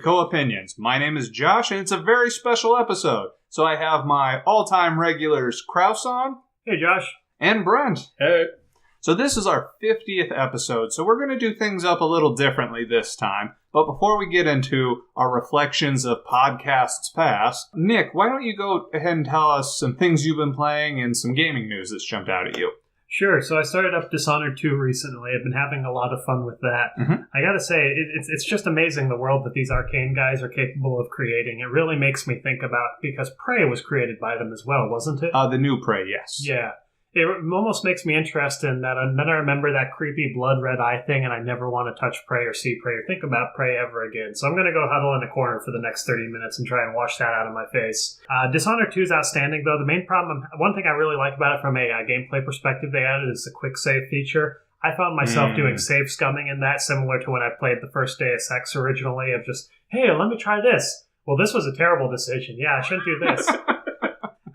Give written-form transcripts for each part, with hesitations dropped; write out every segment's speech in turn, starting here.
Co-Opinions. My name is Josh, and it's a very special episode. So I have my all-time regulars, Kraus on. Hey, Josh. And Brent. Hey. So this is our 50th episode, so we're going to do things up a little differently this time. But before we get into our reflections of podcasts past, Nick, why don't you go ahead and tell us some things you've been playing and some gaming news that's jumped out at you? Sure. So I started up Dishonored 2 recently. I've been having a lot of fun with that. Mm-hmm. I gotta say, it's just amazing the world that these Arcane guys are capable of creating. It really makes me think about, because Prey was created by them as well, wasn't it? The new Prey, yes. Yeah. It almost makes me interested in that. And then I remember that creepy blood red eye thing, and I never want to touch Prey or see Prey or think about Prey ever again. So I'm going to go huddle in a corner for the next 30 minutes and try and wash that out of my face. Dishonored 2 is outstanding, though. The main problem, one thing I really like about it from a gameplay perspective they added is the quick save feature. I found myself doing save scumming in that, similar to when I played the first Deus Ex originally, of just, hey, let me try this. Well, this was a terrible decision. Yeah, I shouldn't do this.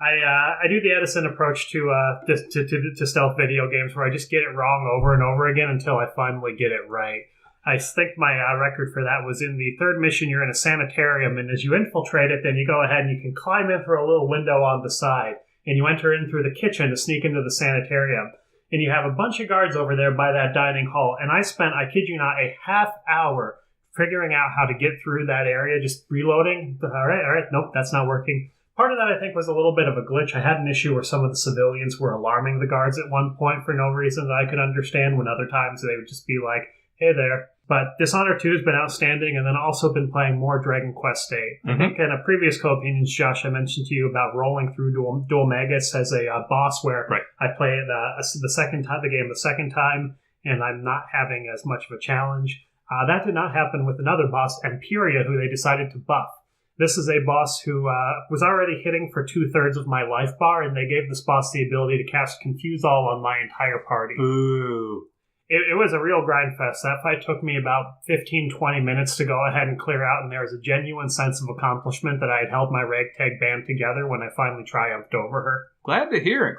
I do the Edison approach to stealth video games, where I just get it wrong over and over again until I finally get it right. I think my record for that was in the third mission. You're in a sanitarium, and as you infiltrate it, then you go ahead and you can climb in through a little window on the side, and you enter in through the kitchen to sneak into the sanitarium. And you have a bunch of guards over there by that dining hall, and I spent, I kid you not, a half hour figuring out how to get through that area, just reloading. All right, nope, that's not working. Part of that, I think, was a little bit of a glitch. I had an issue where some of the civilians were alarming the guards at one point for no reason that I could understand, when other times they would just be like, hey there. But Dishonored 2 has been outstanding, and then also been playing more Dragon Quest VIII. I think in a previous co-opinions, Josh, I mentioned to you about rolling through Dual Magus as a boss, where I play it the game the second time, and I'm not having as much of a challenge. That did not happen with another boss, Empiria, who they decided to buff. This is a boss who was already hitting for 2/3 of my life bar, and they gave this boss the ability to cast Confuse All on my entire party. Boo. It was a real grind fest. That fight took me about 15-20 minutes to go ahead and clear out, and there was a genuine sense of accomplishment that I had held my ragtag band together when I finally triumphed over her. Glad to hear it.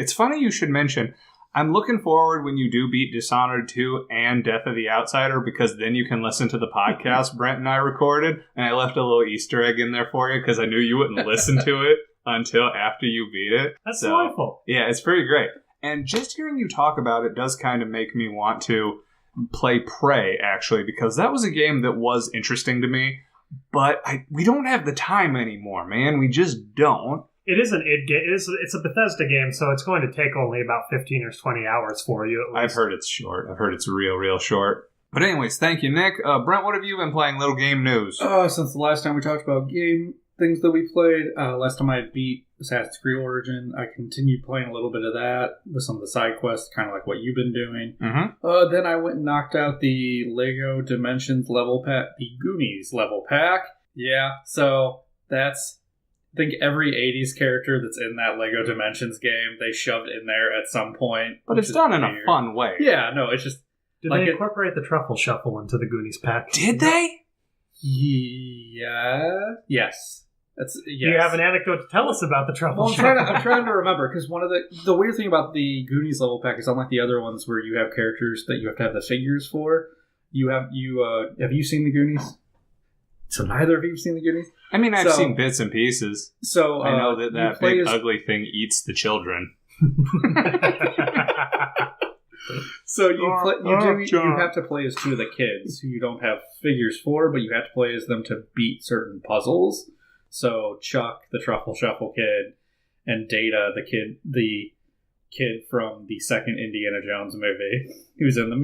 It's funny you should mention, I'm looking forward when you do beat Dishonored 2 and Death of the Outsider, because then you can listen to the podcast Brent and I recorded, and I left a little Easter egg in there for you because I knew you wouldn't listen to it until after you beat it. That's delightful. Yeah, it's pretty great. And just hearing you talk about it does kind of make me want to play Prey, actually, because that was a game that was interesting to me, but we don't have the time anymore, man. We just don't. It is an id game. It's a Bethesda game, so it's going to take only about 15 or 20 hours for you, at least. I've heard it's short. I've heard it's real short. But anyways, thank you, Nick. Brent, what have you been playing? Little game news. Since the last time we talked about game things that we played, last time I beat Assassin's Creed Origin, I continued playing a little bit of that with some of the side quests, kind of like what you've been doing. Mm-hmm. Then I went and knocked out the Lego Dimensions level pack, the Goonies level pack. Yeah, so that's... I think every 80s character that's in that Lego Dimensions game, they shoved in there at some point. But it's done in a fun way. Yeah, no, it's just... Did they incorporate the Truffle Shuffle into the Goonies pack? Did they? Yeah. Yes. Yes. Do you have an anecdote to tell us about the Truffle Shuffle? I'm trying to remember, because one of the weird thing about the Goonies level pack is, unlike the other ones where you have characters that you have to have the figures for, have you seen the Goonies? So neither of you have seen the Goonies? I mean, I've seen bits and pieces. So I know that big ugly thing eats the children. So you have to play as two of the kids who you don't have figures for, but you have to play as them to beat certain puzzles. So Chuck, the Truffle Shuffle kid, and Data, the kid from the second Indiana Jones movie, who's in the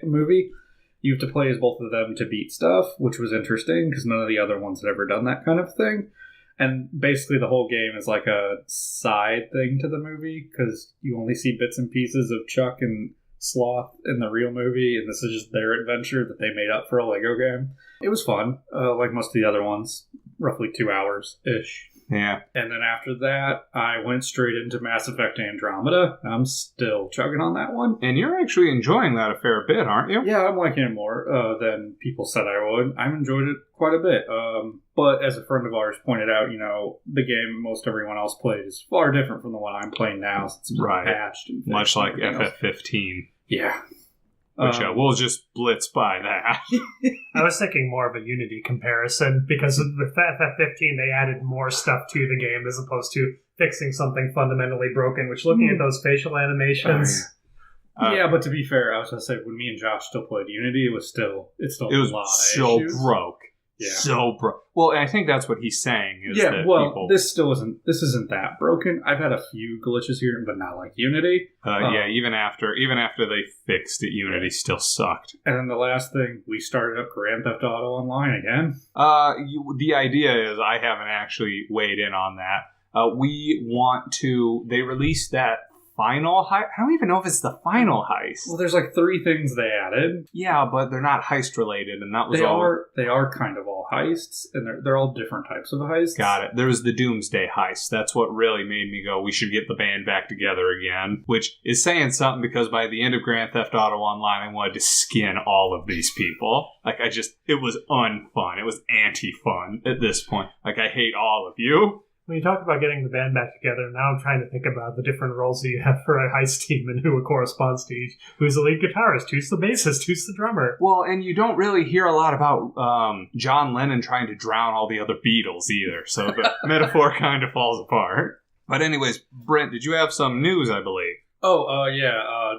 movie. You have to play as both of them to beat stuff, which was interesting because none of the other ones had ever done that kind of thing. And basically the whole game is like a side thing to the movie, because you only see bits and pieces of Chuck and Sloth in the real movie, and this is just their adventure that they made up for a Lego game. It was fun, like most of the other ones, roughly 2 hours-ish. Yeah. And then after that, I went straight into Mass Effect Andromeda. I'm still chugging on that one. And you're actually enjoying that a fair bit, aren't you? Yeah, I'm liking it more than people said I would. I've enjoyed it quite a bit. But as a friend of ours pointed out, the game most everyone else played is far different from the one I'm playing now, since it's been patched. And much like FF15. Yeah. which we'll just blitz by that. I was thinking more of a Unity comparison, because with FF15 they added more stuff to the game as opposed to fixing something fundamentally broken, which looking at those facial animations... yeah, but to be fair, I was going to say, when me and Josh still played Unity, it was a lot of so issues. broke. Yeah. So broke. Well, and I think that's what he's saying. Is Yeah, that well, people... this isn't that broken. I've had a few glitches here, but not like Unity. Yeah, even after they fixed it, Unity still sucked. And then the last thing, we started up Grand Theft Auto Online again. The idea is, I haven't actually weighed in on that. They released that final heist. I don't even know if it's the final heist. Well, there's like 3 things they added. Yeah, but they're not heist related, and that was They are kind of all heists, and they're all different types of heists. Got it. There was the Doomsday heist. That's what really made me go, we should get the band back together again. Which is saying something, because by the end of Grand Theft Auto Online, I wanted to skin all of these people. It was unfun. It was anti-fun at this point. I hate all of you. When you talk about getting the band back together, now I'm trying to think about the different roles that you have for a heist team and who it corresponds to each. Who's the lead guitarist? Who's the bassist? Who's the drummer? Well, and you don't really hear a lot about John Lennon trying to drown all the other Beatles either, so the metaphor kind of falls apart. But anyways, Brent, did you have some news, I believe?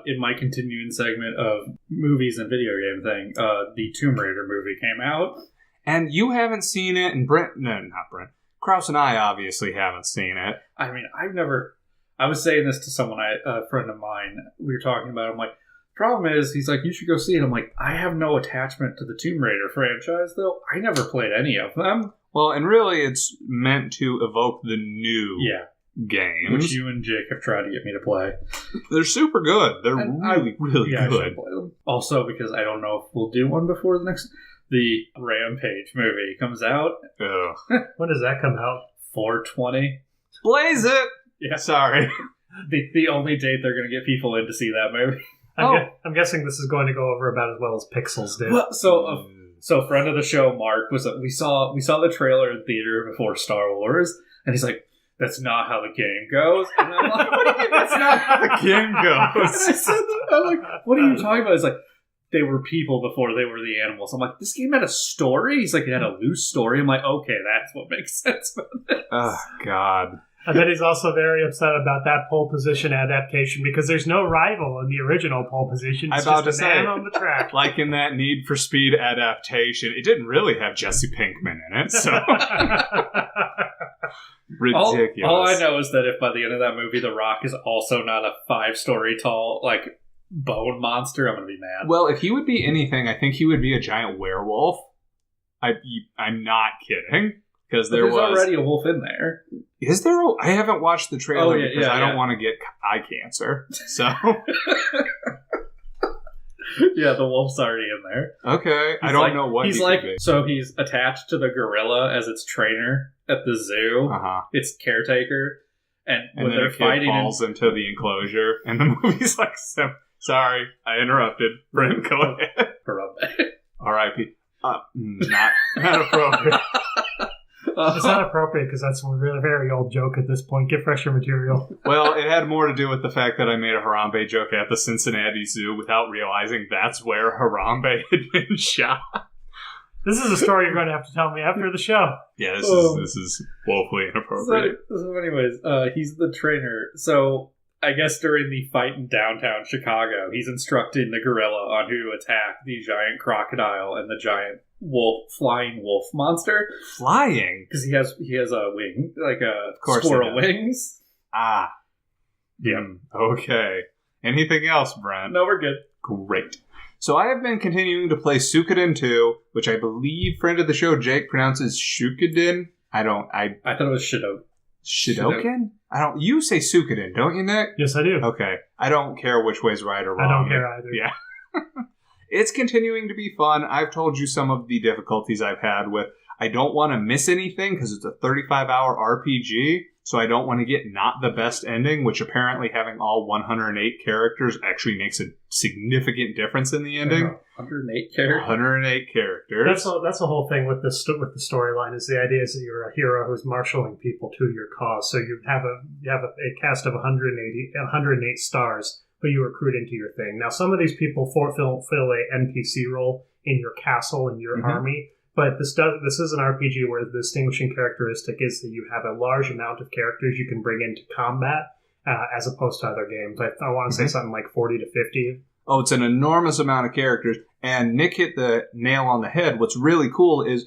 In my continuing segment of movies and video game thing, the Tomb Raider movie came out. And you haven't seen it, and not Brent. Krause and I obviously haven't seen it. I mean, I was saying this to someone, a friend of mine, we were talking about it. I'm like, problem is, he's like, you should go see it. I'm like, I have no attachment to the Tomb Raider franchise, though. I never played any of them. Well, and really, it's meant to evoke the new games. Which you and Jake have tried to get me to play. They're super good. They're really good. I should play them. Also, because I don't know if we'll do one before the Rampage movie comes out. Ugh. When does that come out? 4/20. Blaze it! Yeah. Sorry. The only date they're going to get people in to see that movie. I'm guessing this is going to go over about as well as Pixels did. Well, so friend of the show, Mark, we saw the trailer in theater before Star Wars, and he's like, that's not how the game goes. And I'm like, what do you mean that's not how the game goes? I'm like, what are you talking about? It's like, they were people before they were the animals. I'm like, this game had a story? He's like, it had a loose story. I'm like, okay, that's what makes sense about this. Oh, God. I bet he's also very upset about that pole position adaptation, because there's no rival in the original pole position. It's just a man on the track. Like in that Need for Speed adaptation, it didn't really have Jesse Pinkman in it, so... Ridiculous. All I know is that if by the end of that movie, The Rock is also not a 5-story tall, bone monster, I'm going to be mad. Well, if he would be anything, I think he would be a giant werewolf. I'm not kidding. Because there's already a wolf in there. Is there? I haven't watched the trailer because I don't want to get eye cancer. So. Yeah, the wolf's already in there. Okay. I don't know what he's like. So he's attached to the gorilla as its trainer at the zoo. Uh-huh. Its caretaker. And when then they're fighting, falls into the enclosure, and the movie's like, sorry, I interrupted. Brent, go ahead. R.I.P. Not appropriate. It's not appropriate because that's a really very old joke at this point. Get fresher material. Well, it had more to do with the fact that I made a Harambe joke at the Cincinnati Zoo without realizing that's where Harambe had been shot. This is a story you're going to have to tell me after the show. Yeah, this is woefully inappropriate. So anyways, he's the trainer. So I guess during the fight in downtown Chicago, he's instructing the gorilla on who to attack the giant crocodile and the giant flying wolf monster. Flying? Because he has a wing, like a squirrel wings. Ah. Yeah. Okay. Anything else, Brent? No, we're good. Great. So I have been continuing to play Suikoden 2, which I believe friend of the show Jake pronounces Shukiden. I thought it was Shidoken? You say Suikoden, don't you, Nick? Yes, I do. Okay. I don't care which way's right or wrong. I don't care either. Yeah. It's continuing to be fun. I've told you some of the difficulties I've had with. I don't want to miss anything because it's a 35-hour RPG, so I don't want to get not the best ending, which apparently having all 108 characters actually makes a significant difference in the ending. 108 characters? 108 characters. That's the whole thing with the storyline, is the idea is that you're a hero who's marshaling people to your cause. So you have a cast of 108 stars, who you recruit into your thing. Now, some of these people fulfill a NPC role in your castle and your army, but this is an RPG where the distinguishing characteristic is that you have a large amount of characters you can bring into combat, as opposed to other games. I want to say something like 40 to 50. Oh, it's an enormous amount of characters, and Nick hit the nail on the head. What's really cool is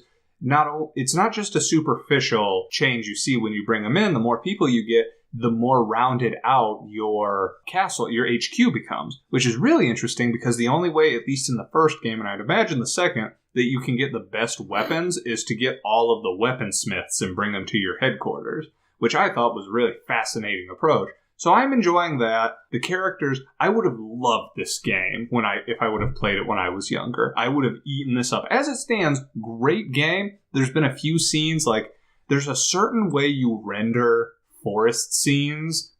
it's not just a superficial change you see when you bring them in. The more people you get, the more rounded out your castle, your HQ becomes, which is really interesting because the only way, at least in the first game, and I'd imagine the second, that you can get the best weapons is to get all of the weaponsmiths and bring them to your headquarters, which I thought was a really fascinating approach. So I'm enjoying that. The characters, I would have loved this game if I would have played it when I was younger. I would have eaten this up. As it stands, great game. There's been a few scenes, like there's a certain way you render forest scenes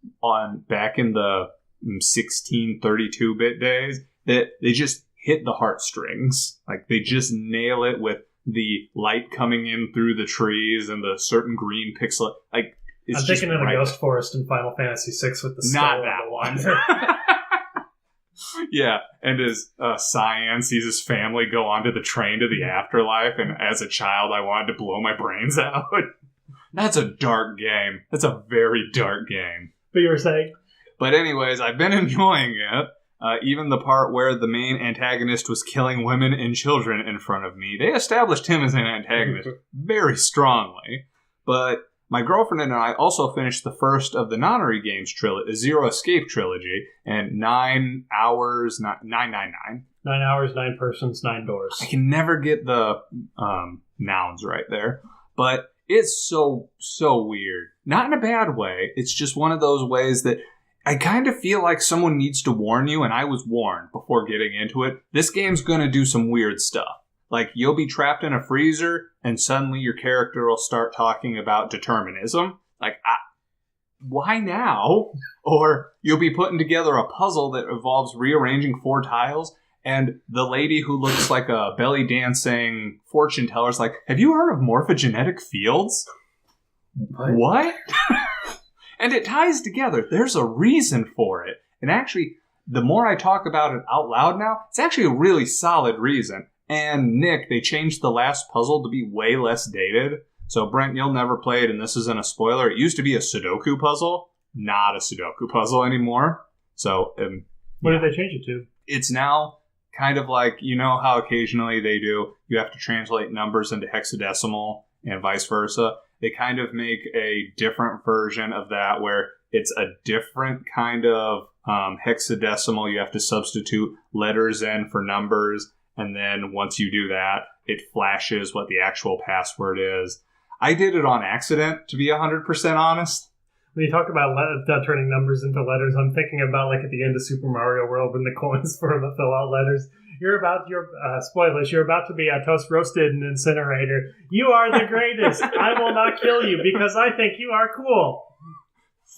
back in the 1632-bit days that they just hit the heartstrings. Like they just nail it with the light coming in through the trees and the certain green pixel. Like I'm thinking of the Ghost Forest in Final Fantasy VI with the skull. Not that one. Yeah, and his Cyan sees his family go onto the train to the afterlife, and as a child, I wanted to blow my brains out. That's a dark game. That's a very dark game. But you were saying? But anyways, I've been enjoying it. Even the part where the main antagonist was killing women and children in front of me. They established him as an antagonist very strongly. But my girlfriend and I also finished the first of the Nonary Games trilogy, Zero Escape trilogy, and 9 hours, 999. 9 hours, 9 persons, 9 doors. I can never get the nouns right there. But it's so weird. Not in a bad way. It's just one of those ways that I kind of feel like someone needs to warn you, and I was warned before getting into it. This game's going to do some weird stuff. Like, you'll be trapped in a freezer, and suddenly your character will start talking about determinism. Like, why now? Or you'll be putting together a puzzle that involves rearranging 4 tiles, and the lady who looks like a belly dancing fortune teller is like, have you heard of morphogenetic fields? What? And it ties together. There's a reason for it. And actually, the more I talk about it out loud now, it's actually a really solid reason. And Nick, they changed the last puzzle to be way less dated. So Brent, you'll never play it, and this isn't a spoiler. It used to be a Sudoku puzzle, not a Sudoku puzzle anymore. So, what did they change it to? It's now kind of like, you know how occasionally they do, you have to translate numbers into hexadecimal and vice versa. They kind of make a different version of that where it's a different kind of hexadecimal. You have to substitute letters in for numbers. And then once you do that, it flashes what the actual password is. I did it on accident, to be 100% honest. When you talk about turning numbers into letters, I'm thinking about like at the end of Super Mario World when the coins for the fill out letters. Spoilers, you're about to be roasted in an incinerator. You are the greatest. I will not kill you because I think you are cool.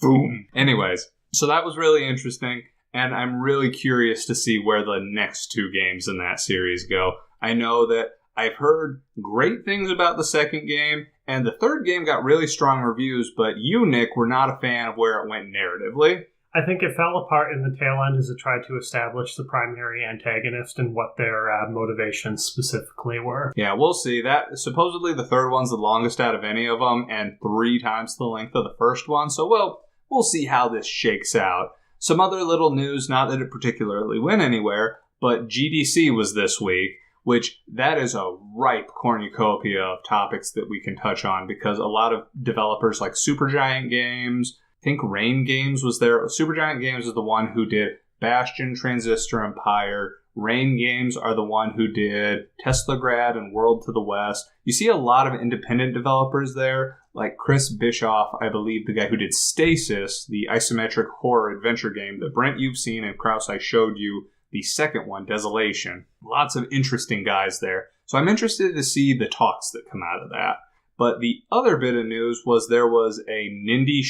Boom. Anyways, so that was really interesting. And I'm really curious to see where the next 2 games in that series go. I know that I've heard great things about the second game, and the third game got really strong reviews, but you, Nick, were not a fan of where it went narratively. I think it fell apart in the tail end as it tried to establish the primary antagonist and what their motivations specifically were. Yeah, we'll see. That supposedly the third one's the longest out of any of them, and 3 times the length of the first one, so we'll see how this shakes out. Some other little news, not that it particularly went anywhere, but GDC was this week, which that is a ripe cornucopia of topics that we can touch on because a lot of developers like Supergiant Games, I think Rain Games was there. Supergiant Games is the one who did Bastion, Transistor Empire. Rain Games are the one who did Teslagrad and World to the West. You see a lot of independent developers there, like Chris Bischoff, I believe the guy who did Stasis, the isometric horror adventure game that Brent you've seen, and Krause I showed you the second one, Desolation. Lots of interesting guys there. So I'm interested to see the talks that come out of that. But the other bit of news was there was a Nintendo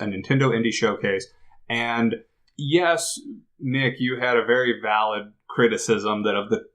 Indie Showcase, and yes, Nick, you had a very valid criticism that of the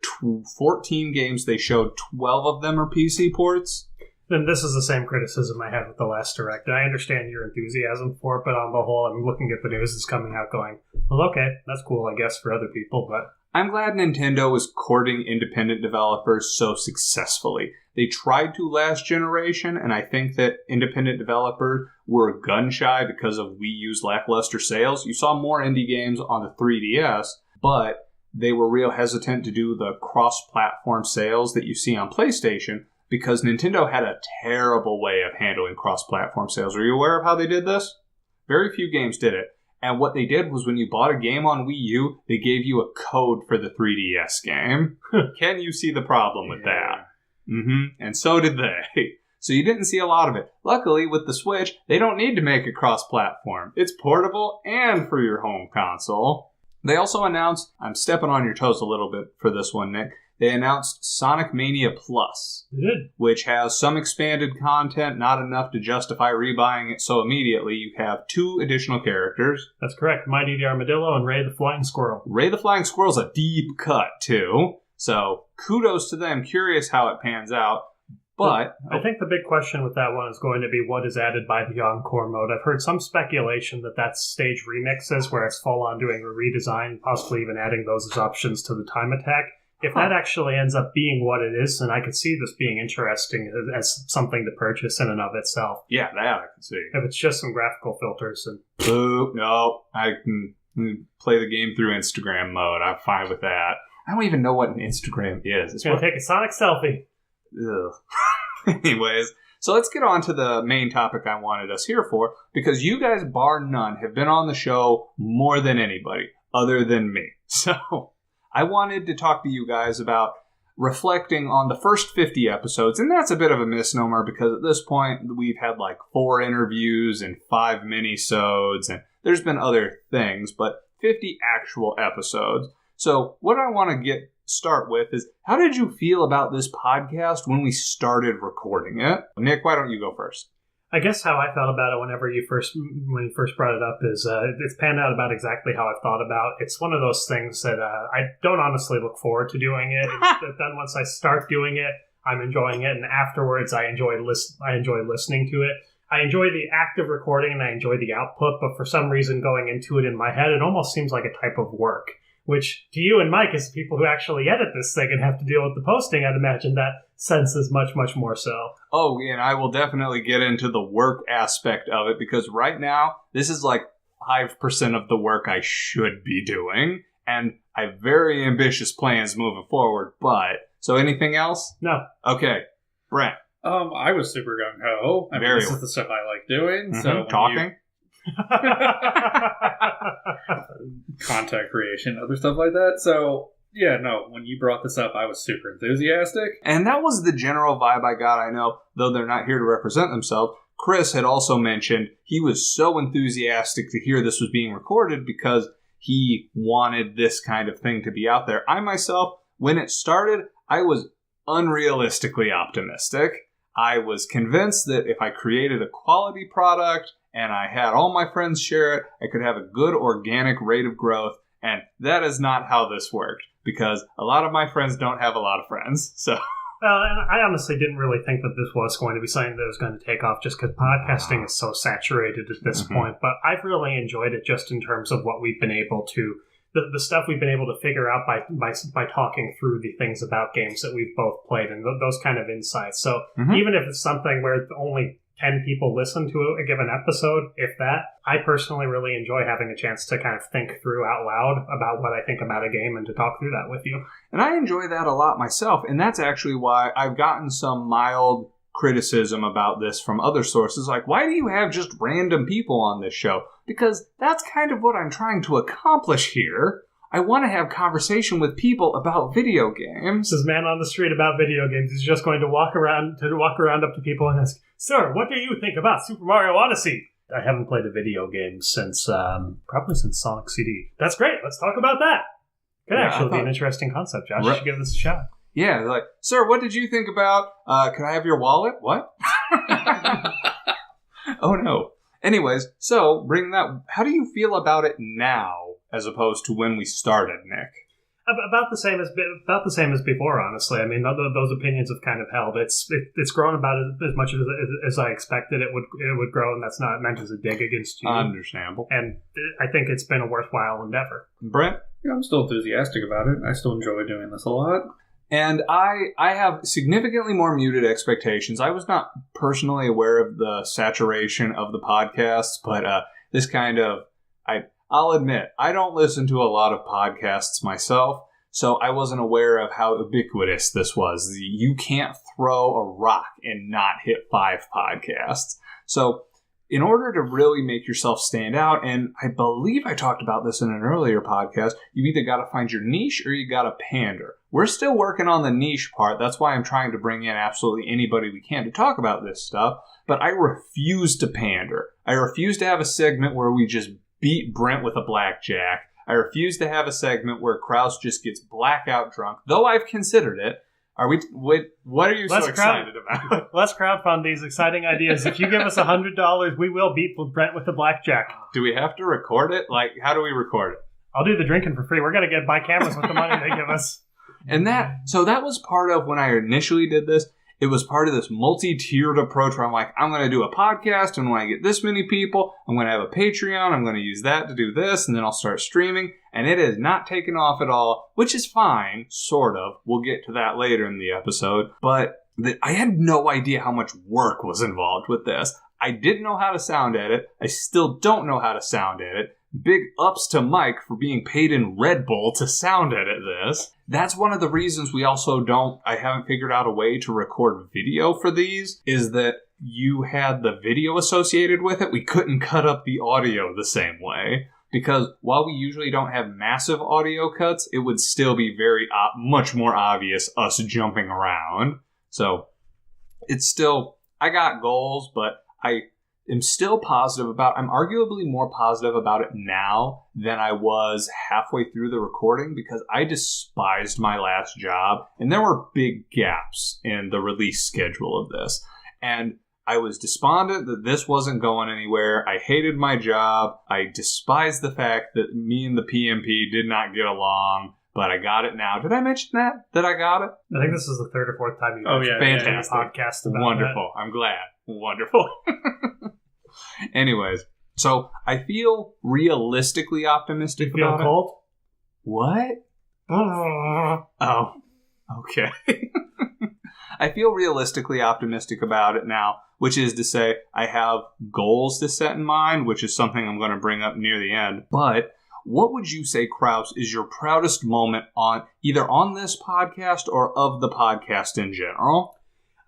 14 games they showed, 12 of them are PC ports. Then this is the same criticism I had with the last Direct. I understand your enthusiasm for it, but on the whole, I'm looking at the news that's coming out going, well, okay, that's cool, I guess, for other people, but... I'm glad Nintendo is courting independent developers so successfully. They tried to last generation, and I think that independent developers were gun-shy because of Wii U's lackluster sales. You saw more indie games on the 3DS, but they were real hesitant to do the cross-platform sales that you see on PlayStation because Nintendo had a terrible way of handling cross-platform sales. Are you aware of how they did this? Very few games did it. And what they did was when you bought a game on Wii U, they gave you a code for the 3DS game. Can you see the problem with that? And so did they. So you didn't see a lot of it. Luckily, with the Switch, they don't need to make it cross-platform. It's portable and for your home console. They also announced, I'm stepping on your toes a little bit for this one, Nick. They announced Sonic Mania Plus, which has some expanded content, not enough to justify rebuying it so immediately. You have 2 additional characters. That's correct. Mighty the Armadillo and Ray the Flying Squirrel. Ray the Flying Squirrel's a deep cut, too. So kudos to them. Curious how it pans out. But I think the big question with that one is going to be what is added by the Encore mode. I've heard some speculation that that's stage remixes, where it's full on doing a redesign, possibly even adding those as options to the time attack. If that actually ends up being what it is, then I could see this being interesting as something to purchase in and of itself. Yeah, that I can see. If it's just some graphical filters. No, I can play the game through Instagram mode. I'm fine with that. I don't even know what an Instagram is. It's going to take a Sonic selfie. Ugh. Anyways, so let's get on to the main topic I wanted us here for, because you guys, bar none, have been on the show more than anybody, other than me. So I wanted to talk to you guys about reflecting on the first 50 episodes, and that's a bit of a misnomer because at this point we've had like 4 interviews and 5 mini-sodes, and there's been other things, but 50 actual episodes. So what I want to start with is, how did you feel about this podcast when we started recording it? Nick, why don't you go first? I guess how I felt about it when you first brought it up is it's panned out about exactly how I've thought about. It's one of those things that I don't honestly look forward to doing it. Then once I start doing it, I'm enjoying it, and afterwards I enjoy listening to it. I enjoy the act of recording and I enjoy the output, but for some reason going into it in my head, it almost seems like a type of work. Which, to you and Mike, as people who actually edit this thing and have to deal with the posting, I'd imagine that sense is much, much more so. Oh, and I will definitely get into the work aspect of it, because right now, this is like 5% of the work I should be doing, and I have very ambitious plans moving forward, but... So anything else? No. Okay. Brent. I was super gung-ho. I mean, this is the stuff I like doing. So talking? Content creation, other stuff like that. So, yeah, no, when you brought this up, I was super enthusiastic. And that was the general vibe I got. I know, though they're not here to represent themselves, Chris had also mentioned he was so enthusiastic to hear this was being recorded because he wanted this kind of thing to be out there. I myself, when it started, I was unrealistically optimistic. I was convinced that if I created a quality product and I had all my friends share it, I could have a good organic rate of growth. And that is not how this worked, because a lot of my friends don't have a lot of friends. So, well, and I honestly didn't really think that this was going to be something that was going to take off just because podcasting is so saturated at this point. But I've really enjoyed it just in terms of what we've been able to, the stuff we've been able to figure out by talking through the things about games that we've both played and those kind of insights. So even if it's something where only 10 people listen to a given episode, if that, I personally really enjoy having a chance to kind of think through out loud about what I think about a game and to talk through that with you. And I enjoy that a lot myself, and that's actually why I've gotten some mild criticism about this from other sources, like, why do you have just random people on this show? Because that's kind of what I'm trying to accomplish here. I want to have conversation with people about video games. This is Man on the Street about video games. He's just going to walk around up to people and ask, "Sir, what do you think about Super Mario Odyssey?" I haven't played a video game since probably since Sonic CD. That's great. Let's talk about that. Could actually be an interesting concept, Josh. You should give this a shot. Yeah, like, "Sir, what did you think about? Could I have your wallet?" What? Oh no. Anyways, so bring that. How do you feel about it now, as opposed to when we started, Nick? About the same as before, honestly. I mean, those opinions have kind of held. It's grown about as much as I expected it would grow, and that's not meant as a dig against you. Understandable. And I think it's been a worthwhile endeavor. Brent? Yeah, I'm still enthusiastic about it. I still enjoy doing this a lot. And I have significantly more muted expectations. I was not personally aware of the saturation of the podcasts, but this kind of... I'll admit, I don't listen to a lot of podcasts myself, so I wasn't aware of how ubiquitous this was. You can't throw a rock and not hit 5 podcasts. So in order to really make yourself stand out, and I believe I talked about this in an earlier podcast, you either got to find your niche or you got to pander. We're still working on the niche part. That's why I'm trying to bring in absolutely anybody we can to talk about this stuff. But I refuse to pander. I refuse to have a segment where we just beat Brent with a blackjack. I refuse to have a segment where Kraus just gets blackout drunk, though I've considered it. What are you so excited about? Let's crowdfund these exciting ideas. If you give us $100, we will beat Brent with a blackjack. Do we have to record it? Like, how do we record it? I'll do the drinking for free. We're going to buy cameras with the money they give us. And that was part of when I initially did this. It was part of this multi-tiered approach where I'm like, I'm going to do a podcast, and when I get this many people, I'm going to have a Patreon, I'm going to use that to do this, and then I'll start streaming. And it has not taken off at all, which is fine, sort of. We'll get to that later in the episode. But I had no idea how much work was involved with this. I didn't know how to sound edit. I still don't know how to sound edit. Big ups to Mike for being paid in Red Bull to sound edit this. That's one of the reasons we also I haven't figured out a way to record video for these, is that you had the video associated with it. We couldn't cut up the audio the same way. Because while we usually don't have massive audio cuts, it would still be much more obvious us jumping around. So it's still, I got goals, but I am still positive I'm arguably more positive about it now than I was halfway through the recording, because I despised my last job and there were big gaps in the release schedule of this. And I was despondent that this wasn't going anywhere. I hated my job. I despised the fact that me and the PMP did not get along, but I got it now. Did I mention that I got it? I think this is the 3rd or 4th time you've fantastic. Podcast about Wonderful. That. I'm glad. Wonderful. Anyways, so I feel realistically optimistic about it. You feel cold? What? Oh, okay. I feel realistically optimistic about it now, which is to say I have goals to set in mind, which is something I'm going to bring up near the end. But what would you say, Kraus, is your proudest moment either on this podcast or of the podcast in general?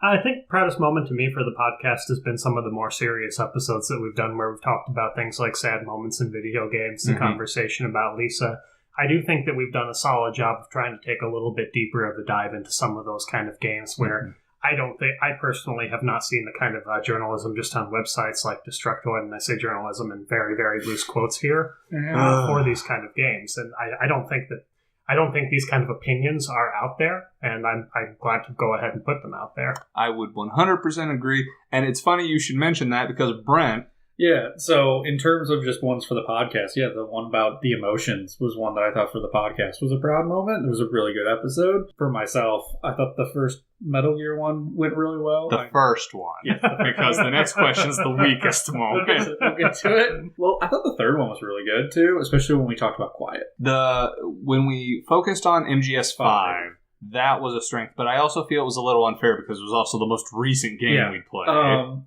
I think proudest moment to me for the podcast has been some of the more serious episodes that we've done where we've talked about things like sad moments in video games, the conversation about Lisa. I do think that we've done a solid job of trying to take a little bit deeper of a dive into some of those kind of games where I personally have not seen the kind of journalism just on websites like Destructoid, and I say journalism in very, very loose quotes here, for these kind of games. And I don't think these kind of opinions are out there, and I'm glad to go ahead and put them out there. I would 100% agree, and it's funny you should mention that because Brent... Yeah, so in terms of just ones for the podcast, the one about the emotions was one that I thought for the podcast was a proud moment. It was a really good episode. For myself, I thought the first Metal Gear one went really well. The first one. Yeah. Because the next question's the weakest moment. We'll get to it. Well, I thought the third one was really good, too, especially when we talked about Quiet. When we focused on MGS5, that was a strength, but I also feel it was a little unfair because it was also the most recent game we played.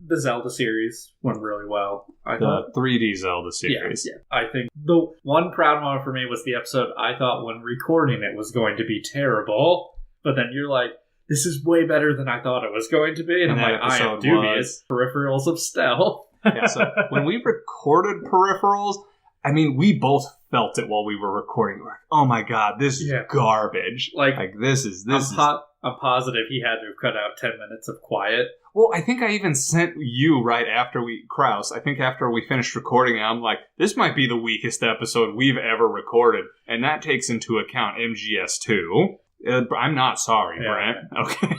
The Zelda series went really well. The 3D Zelda series. Yeah. I think the one proud moment for me was the episode I thought when recording it was going to be terrible, but then you're like, this is way better than I thought it was going to be. And I'm like, I am dubious. Peripherals of Stealth. Yeah, so when we recorded Peripherals, I mean, we both felt it while we were recording. We're like, oh my god, this is garbage. Like this is. I'm positive he had to have cut out 10 minutes of Quiet. Well, I think I even sent you right after Kraus, I think after we finished recording it, I'm like, this might be the weakest episode we've ever recorded. And that takes into account MGS2. I'm not sorry, Brent. Okay.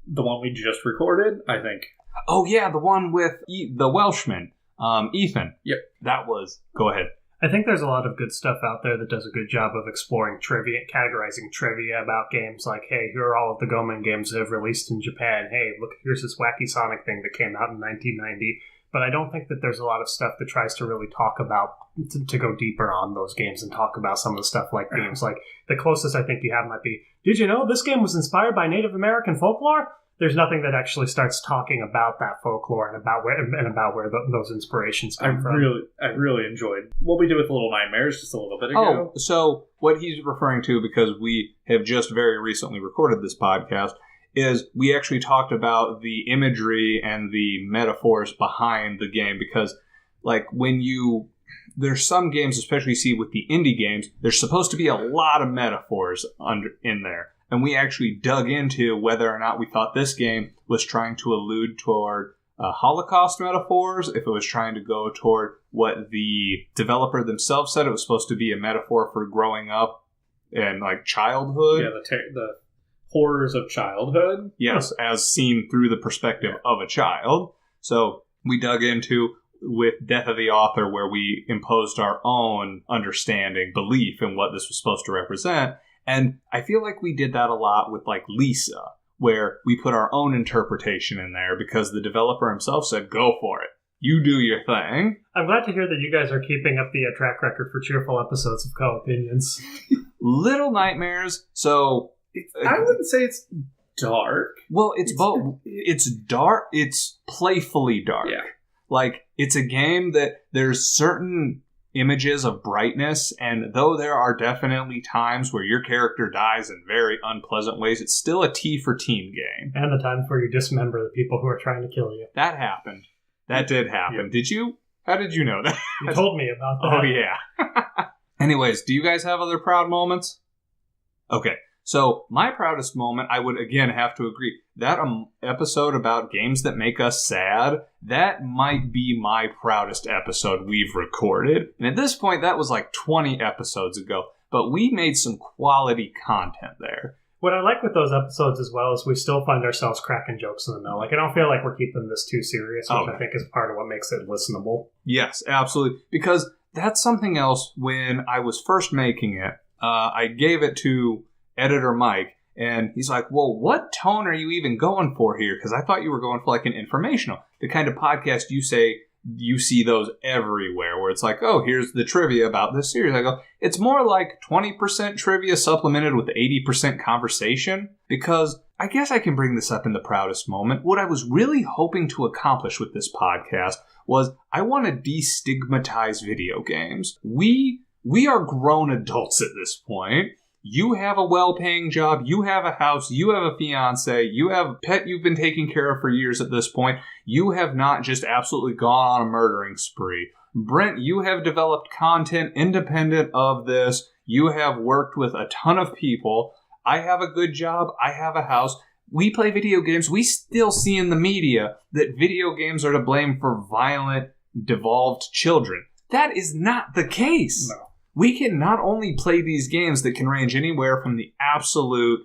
The one we just recorded, I think. Oh, yeah, the one with the Welshman, Ethan. Yep. That was... Go ahead. I think there's a lot of good stuff out there that does a good job of exploring trivia, categorizing trivia about games. Like, hey, here are all of the Goemon games that have released in Japan. Hey, look, here's this wacky Sonic thing that came out in 1990. But I don't think that there's a lot of stuff that tries to really talk about, to go deeper on those games and talk about some of the stuff like themes. Like, the closest I think you have might be, did you know this game was inspired by Native American folklore? There's nothing that actually starts talking about that folklore and about where those inspirations come from. I really enjoyed what we did with Little Nightmares just a little bit ago. Oh, so what he's referring to, because we have just very recently recorded this podcast, is we actually talked about the imagery and the metaphors behind the game. Because, like, there's some games, especially you see with the indie games, there's supposed to be a lot of metaphors in there. And we actually dug into whether or not we thought this game was trying to allude toward Holocaust metaphors, if it was trying to go toward what the developer themselves said it was supposed to be a metaphor for growing up and, like, childhood. Yeah, the horrors of childhood. Yes, as seen through the perspective of a child. So we dug into with Death of the Author, where we imposed our own understanding, belief in what this was supposed to represent. And I feel like we did that a lot with, like, Lisa, where we put our own interpretation in there because the developer himself said, go for it. You do your thing. I'm glad to hear that you guys are keeping up the track record for cheerful episodes of Co-Opinions. Little Nightmares, so... I wouldn't say it's dark. Well, it's both. It's dark. It's playfully dark. Yeah. Like, it's a game that there's certain images of brightness, and though there are definitely times where your character dies in very unpleasant ways, it's still a T for teen game. And the times where you dismember the people who are trying to kill you. That happened. That did happen. Yeah. Did you? How did you know that? You told me about that. Oh, yeah. Anyways, do you guys have other proud moments? Okay. So, my proudest moment, I would again have to agree, that episode about games that make us sad, that might be my proudest episode we've recorded. And at this point, that was like 20 episodes ago. But we made some quality content there. What I like with those episodes as well is we still find ourselves cracking jokes in the middle. Like, I don't feel like we're keeping this too serious, which I think is part of what makes it listenable. Yes, absolutely. Because that's something else. When I was first making it, I gave it to editor Mike, and he's like, well, what tone are you even going for here? Because I thought you were going for, like, an informational. The kind of podcast you say you see those everywhere, where it's like, oh, here's the trivia about this series. I go, it's more like 20% trivia supplemented with 80% conversation, because I guess I can bring this up in the proudest moment. What I was really hoping to accomplish with this podcast was I want to destigmatize video games. We are grown adults at this point. You have a well-paying job, you have a house, you have a fiance, you have a pet you've been taking care of for years at this point. You have not just absolutely gone on a murdering spree. Brent, you have developed content independent of this. You have worked with a ton of people. I have a good job. I have a house. We play video games. We still see in the media that video games are to blame for violent, devolved children. That is not the case. No. We can not only play these games that can range anywhere from the absolute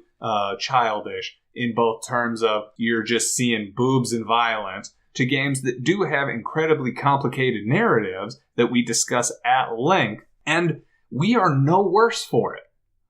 childish, in both terms of you're just seeing boobs and violence, to games that do have incredibly complicated narratives that we discuss at length, and we are no worse for it.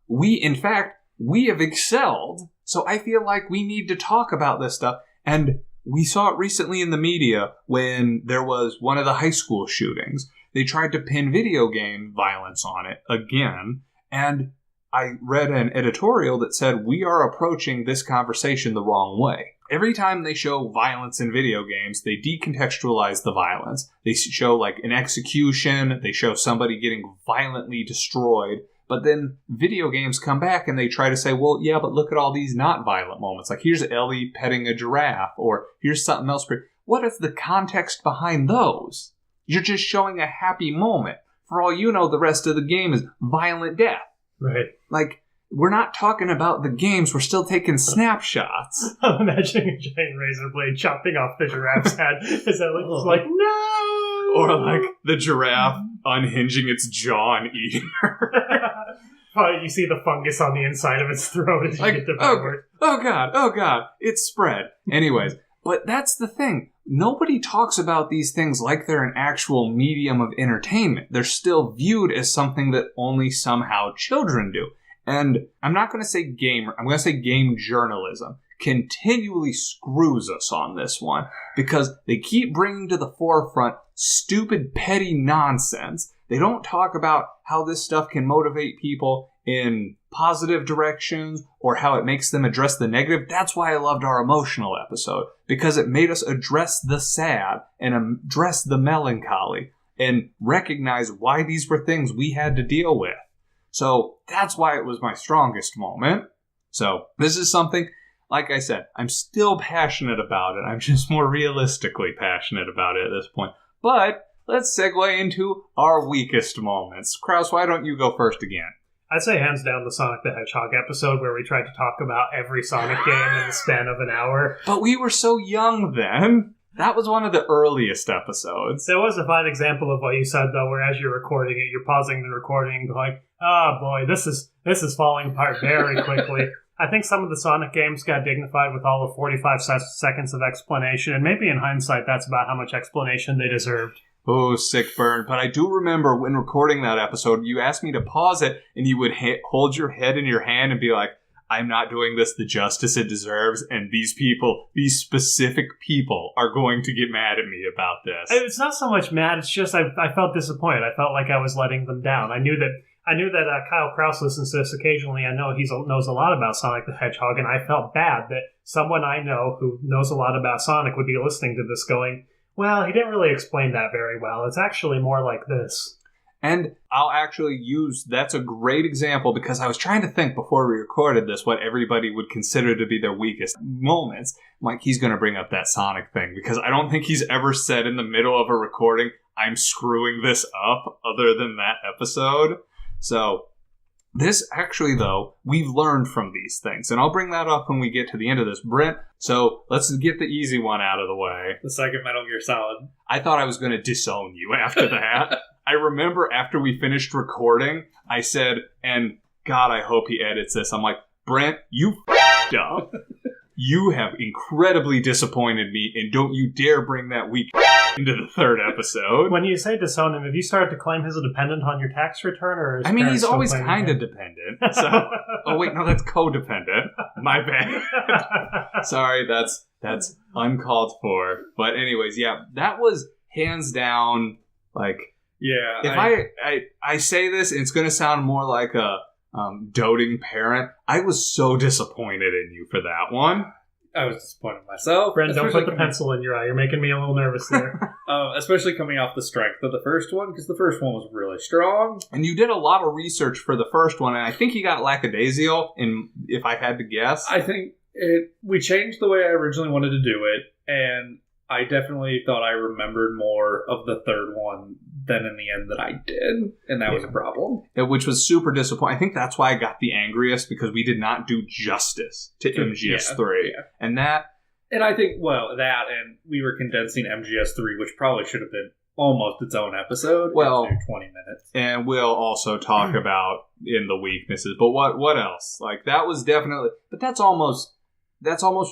In fact, we have excelled, so I feel like we need to talk about this stuff, and we saw it recently in the media when there was one of the high school shootings. They tried to pin video game violence on it again, and I read an editorial that said we are approaching this conversation the wrong way. Every time they show violence in video games, they decontextualize the violence. They show, like, an execution, they show somebody getting violently destroyed, but then video games come back and they try to say, well, yeah, but look at all these not violent moments. Like, here's Ellie petting a giraffe, or here's something else. What is the context behind those? You're just showing a happy moment. For all you know, the rest of the game is violent death. Right. Like, we're not talking about the games. We're still taking snapshots. I'm imagining a giant razor blade chopping off the giraffe's head as Ellie's like, no! Or, like, the giraffe unhinging its jaw and eating her. You see the fungus on the inside of its throat as you like, get devoured. Oh, God, it's spread. Anyways. But that's the thing. Nobody talks about these things like they're an actual medium of entertainment. They're still viewed as something that only somehow children do. And I'm not going to say gamer, I'm going to say game journalism continually screws us on this one because they keep bringing to the forefront stupid, petty nonsense. They don't talk about how this stuff can motivate people in positive directions or how it makes them address the negative. That's why I loved our emotional episode, because it made us address the sad and address the melancholy and recognize why these were things we had to deal with. So that's why it was my strongest moment. So this is something, like I said, I'm still passionate about it. I'm just more realistically passionate about it at this point. But let's segue into our weakest moments. Kraus, why don't you go first again? I'd say hands down the Sonic the Hedgehog episode where we tried to talk about every Sonic game in the span of an hour. But we were so young then. That was one of the earliest episodes. There was a fine example of what you said, though, where as you're recording it, you're pausing the recording and going, oh boy, this is falling apart very quickly. I think some of the Sonic games got dignified with all the 45 seconds of explanation, and maybe in hindsight that's about how much explanation they deserved. Oh, sick burn. But I do remember when recording that episode, you asked me to pause it, and you would hold your head in your hand and be like, I'm not doing this the justice it deserves, and these specific people are going to get mad at me about this. It's not so much mad, it's just I felt disappointed. I felt like I was letting them down. I knew that Kyle Kraus listens to this occasionally. I know he knows a lot about Sonic the Hedgehog, and I felt bad that someone I know who knows a lot about Sonic would be listening to this going, well, he didn't really explain that very well. It's actually more like this. And I'll actually that's a great example because I was trying to think before we recorded this what everybody would consider to be their weakest moments. I'm like, he's going to bring up that Sonic thing because I don't think he's ever said in the middle of a recording, I'm screwing this up other than that episode. So this actually, though, we've learned from these things. And I'll bring that up when we get to the end of this. Brent, so let's get the easy one out of the way. The second Metal Gear Solid. I thought I was going to disown you after that. I remember after we finished recording, I said, and God, I hope he edits this. I'm like, Brent, you f***ed up. You have incredibly disappointed me, and don't you dare bring that weak into the third episode. When you say disown him, have you started to claim he's a dependent on your tax return? Or I mean, he's always kind of dependent. So, oh wait, no, that's codependent. My bad. Sorry, that's uncalled for. But anyways, yeah, that was hands down, like... Yeah. If I say this, it's going to sound more like a doting parent. I was so disappointed in you for that one. I was disappointed in myself. Brent, don't put the pencil in your eye. You're making me a little nervous there. Especially coming off the strength of the first one, because the first one was really strong. And you did a lot of research for the first one, and I think you got lackadaisical, if I had to guess. I think we changed the way I originally wanted to do it, and I definitely thought I remembered more of the third one than in the end that I did, and that was a problem. Which was super disappointing. I think that's why I got the angriest, because we did not do justice to MGS3. Yeah. And I think, that, and we were condensing MGS3, which probably should have been almost its own episode. Well, into 20 minutes. And we'll also talk about in the weaknesses. But what else? Like, that was definitely... But that's almost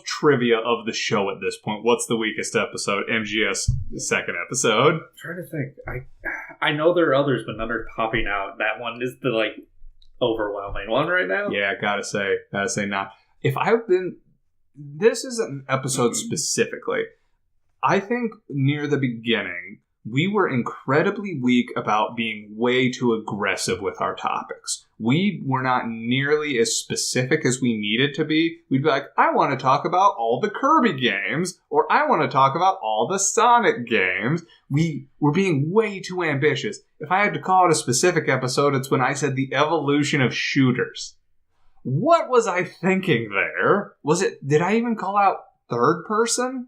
trivia of the show at this point. What's the weakest episode? MGS second episode. I'm trying to think. I know there are others, but none are popping out. That one is the overwhelming one right now. Yeah, gotta say not. If I've been, this is an episode specifically. I think near the beginning we were incredibly weak about being way too aggressive with our topics. We were not nearly as specific as we needed to be. We'd be like, I want to talk about all the Kirby games, or I want to talk about all the Sonic games. We were being way too ambitious. If I had to call it a specific episode, it's when I said the evolution of shooters. What was I thinking there? Did I even call out third person?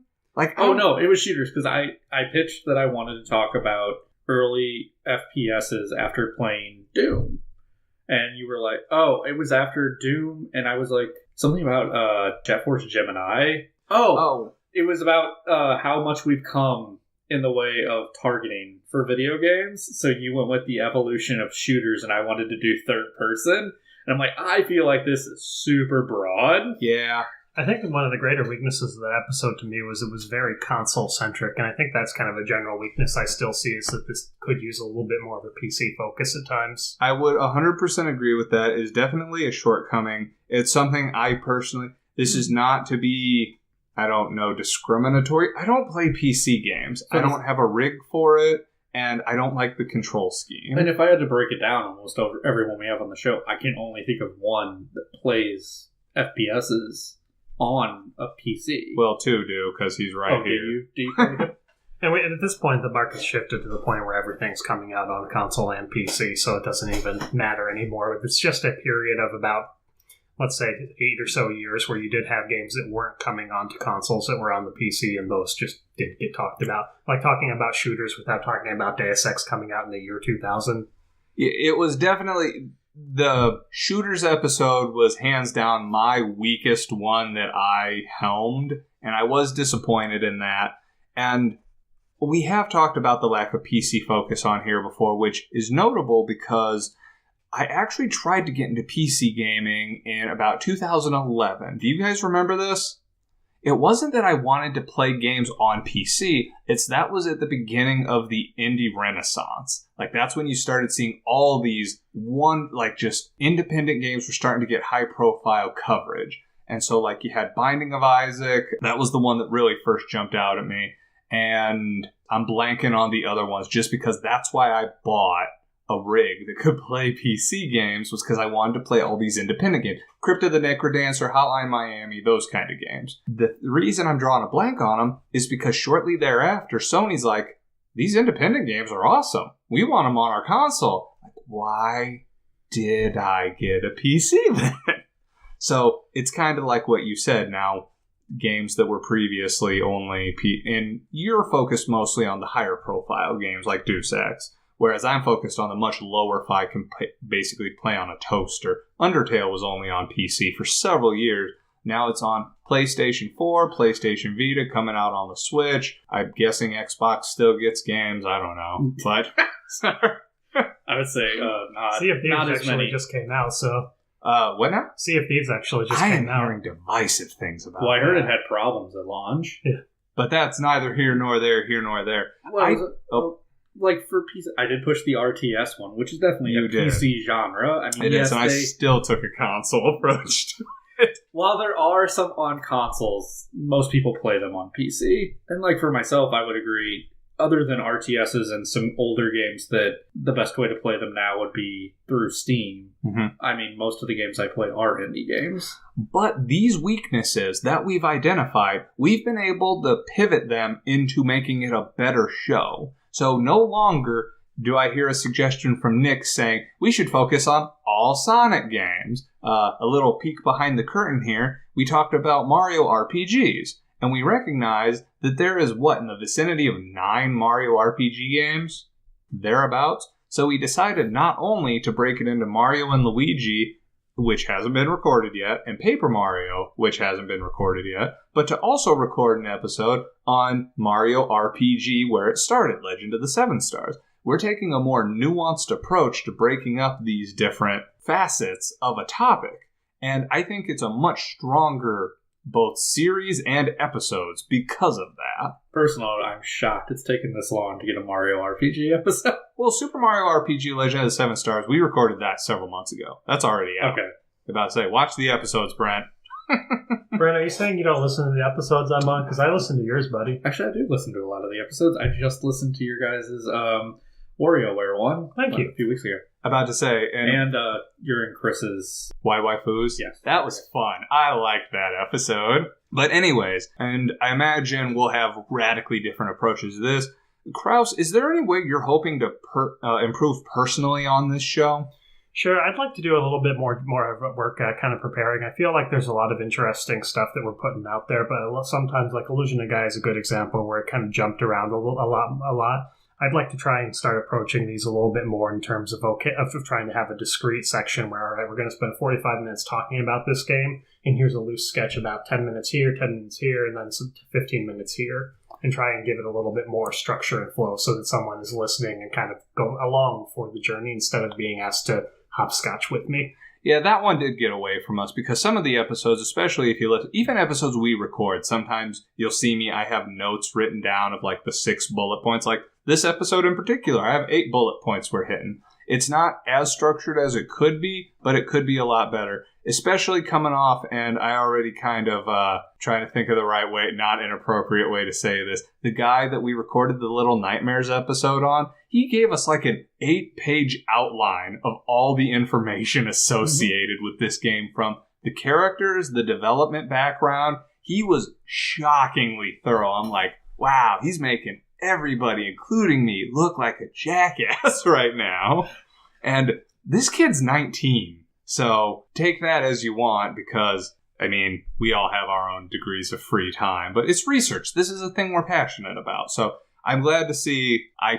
No, it was shooters, because I pitched that I wanted to talk about early FPSs after playing Doom. And you were like, oh, it was after Doom, and I was like, something about Jet Force Gemini. Oh, it was about how much we've come in the way of targeting for video games. So you went with the evolution of shooters, and I wanted to do third person. And I'm like, I feel like this is super broad. Yeah. I think one of the greater weaknesses of that episode to me was it was very console-centric, and I think that's kind of a general weakness I still see, is that this could use a little bit more of a PC focus at times. I would 100% agree with that. It is definitely a shortcoming. It's something I personally... This is not to be, I don't know, discriminatory. I don't play PC games. I don't have a rig for it, and I don't like the control scheme. And if I had to break it down, almost everyone we have on the show, I can only think of one that plays FPSs on a PC. Well, two do, because he's right here. Do you play them? And at this point, the market's shifted to the point where everything's coming out on console and PC, so it doesn't even matter anymore. It's just a period of about, let's say, 8 or so years where you did have games that weren't coming onto consoles that were on the PC, and those just didn't get talked about. Like talking about shooters without talking about Deus Ex coming out in the year 2000. It was definitely... The shooters episode was hands down my weakest one that I helmed, and I was disappointed in that. And we have talked about the lack of PC focus on here before, which is notable because I actually tried to get into PC gaming in about 2011. Do you guys remember this? It wasn't that I wanted to play games on PC. That was at the beginning of the indie renaissance. Like, that's when you started seeing all these just independent games were starting to get high profile coverage. And so, like, you had Binding of Isaac. That was the one that really first jumped out at me. And I'm blanking on the other ones just because that's why I bought a rig that could play PC games, was because I wanted to play all these independent games. Crypt of the Necrodancer, Hotline Miami, those kind of games. The reason I'm drawing a blank on them is because shortly thereafter, Sony's like, these independent games are awesome. We want them on our console. Like, why did I get a PC then? So it's kind of like what you said now. Games that were previously only... and you're focused mostly on the higher profile games like Deus Ex. Whereas I'm focused on the much lower if I can basically play on a toaster. Undertale was only on PC for several years. Now it's on PlayStation 4, PlayStation Vita, coming out on the Switch. I'm guessing Xbox still gets games. I don't know. But I would say not. Sea of Thieves not as actually many. just came out, so... what now? Sea of Thieves actually just I came am out. hearing divisive things about Well, I heard that. it had problems at launch. Yeah. But that's neither here nor there, Well, like for PC, I did push the RTS one, which is definitely You a did. PC genre. I mean, It yes, is, and I still took a console approach to it. while there are some on consoles, most people play them on PC. And like for myself, I would agree, other than RTSs and some older games, that the best way to play them now would be through Steam. Mm-hmm. I mean, most of the games I play are indie games. But these weaknesses that we've identified, we've been able to pivot them into making it a better show. So no longer do I hear a suggestion from Nick saying we should focus on all Sonic games. A little peek behind the curtain here, we talked about Mario RPGs, and we recognized that there is, in the vicinity of 9 Mario RPG games? Thereabouts. So we decided not only to break it into Mario and Luigi, which hasn't been recorded yet, and Paper Mario, which hasn't been recorded yet, but to also record an episode on Mario RPG where it started, Legend of the Seven Stars. We're taking a more nuanced approach to breaking up these different facets of a topic, and I think it's a much stronger both series and episodes because of that. Personally, I'm shocked it's taken this long to get a Mario RPG episode. Well, Super Mario RPG Legend of the Seven Stars, we recorded that several months ago. That's already out. Okay. About to say, watch the episodes, Brent. Brent, are you saying you don't listen to the episodes I'm on? Because I listen to yours, buddy. Actually, I do listen to a lot of the episodes. I just listened to your guys' WarioWare one. Thank you. A few weeks ago. About to say, And you're in Chris's... Why Waifus? Yes. That was fun. I liked that episode. But anyways, and I imagine we'll have radically different approaches to this. Kraus, is there any way you're hoping to improve personally on this show? Sure, I'd like to do a little bit more work kind of preparing. I feel like there's a lot of interesting stuff that we're putting out there, but sometimes, like Illusion of Guy is a good example where it kind of jumped around a lot. I'd like to try and start approaching these a little bit more in terms of trying to have a discrete section where, all right, we're going to spend 45 minutes talking about this game, and here's a loose sketch about 10 minutes here, 10 minutes here, and then some 15 minutes here, and try and give it a little bit more structure and flow so that someone is listening and kind of go along for the journey instead of being asked to hopscotch with me. Yeah, that one did get away from us because some of the episodes, especially if you listen, even episodes we record, sometimes you'll see me, I have notes written down of like the 6 bullet points. Like this episode in particular, I have 8 bullet points we're hitting. It's not as structured as it could be, but it could be a lot better, especially coming off, and I already kind of trying to think of the right way, not an appropriate way to say this. The guy that we recorded the Little Nightmares episode on, he gave us like an 8-page outline of all the information associated with this game, from the characters, the development background. He was shockingly thorough. I'm like, wow, he's making everybody, including me, look like a jackass right now. And this kid's 19. So take that as you want, because, I mean, we all have our own degrees of free time. But it's research. This is a thing we're passionate about. So I'm glad to see. I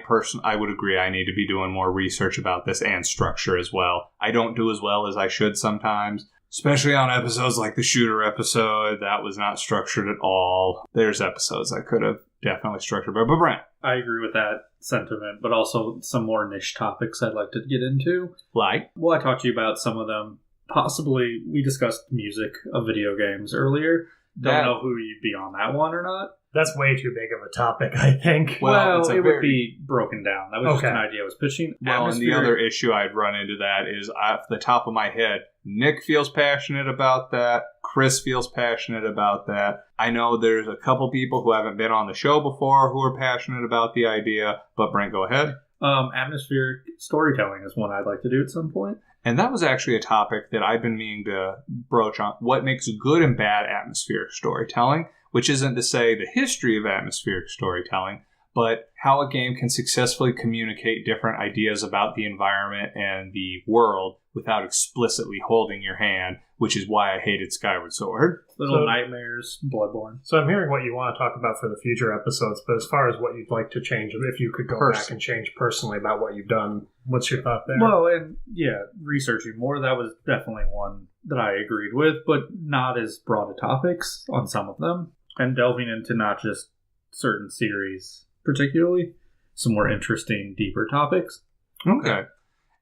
would agree I need to be doing more research about this and structure as well. I don't do as well as I should sometimes, especially on episodes like the shooter episode. That was not structured at all. There's episodes I could have definitely structured better. But Brent. I agree with that sentiment, but also some more niche topics I'd like to get into. Like? Well, I talked to you about some of them. Possibly, we discussed music of video games earlier. Don't know who you'd be on that one or not. That's way too big of a topic, I think. Well, it would be broken down. That was just an idea I was pitching. Well, and the other issue I'd run into that is, off the top of my head, Nick feels passionate about that. Chris feels passionate about that. I know there's a couple people who haven't been on the show before who are passionate about the idea. But Brent, go ahead. Atmospheric storytelling is one I'd like to do at some point. And that was actually a topic that I've been meaning to broach on. What makes good and bad atmospheric storytelling, which isn't to say the history of atmospheric storytelling, but how a game can successfully communicate different ideas about the environment and the world without explicitly holding your hand, which is why I hated Skyward Sword. Little Nightmares, Bloodborne. So I'm hearing what you want to talk about for the future episodes, but as far as what you'd like to change, if you could go back and change personally about what you've done, what's your thought there? Well, and yeah, researching more, that was definitely one that I agreed with, but not as broad a topics on some of them. And delving into not just certain series particularly, some more interesting, deeper topics. Okay.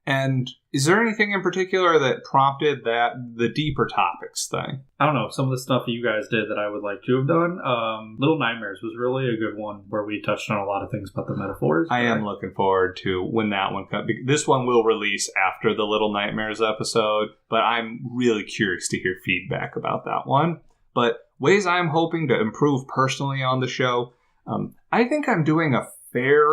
And is there anything in particular that prompted the deeper topics thing? I don't know. Some of the stuff that you guys did that I would like to have done. Little Nightmares was really a good one where we touched on a lot of things about the metaphors. I am looking forward to when that one comes. This one will release after the Little Nightmares episode, but I'm really curious to hear feedback about that one. But ways I'm hoping to improve personally on the show, I think I'm doing a fair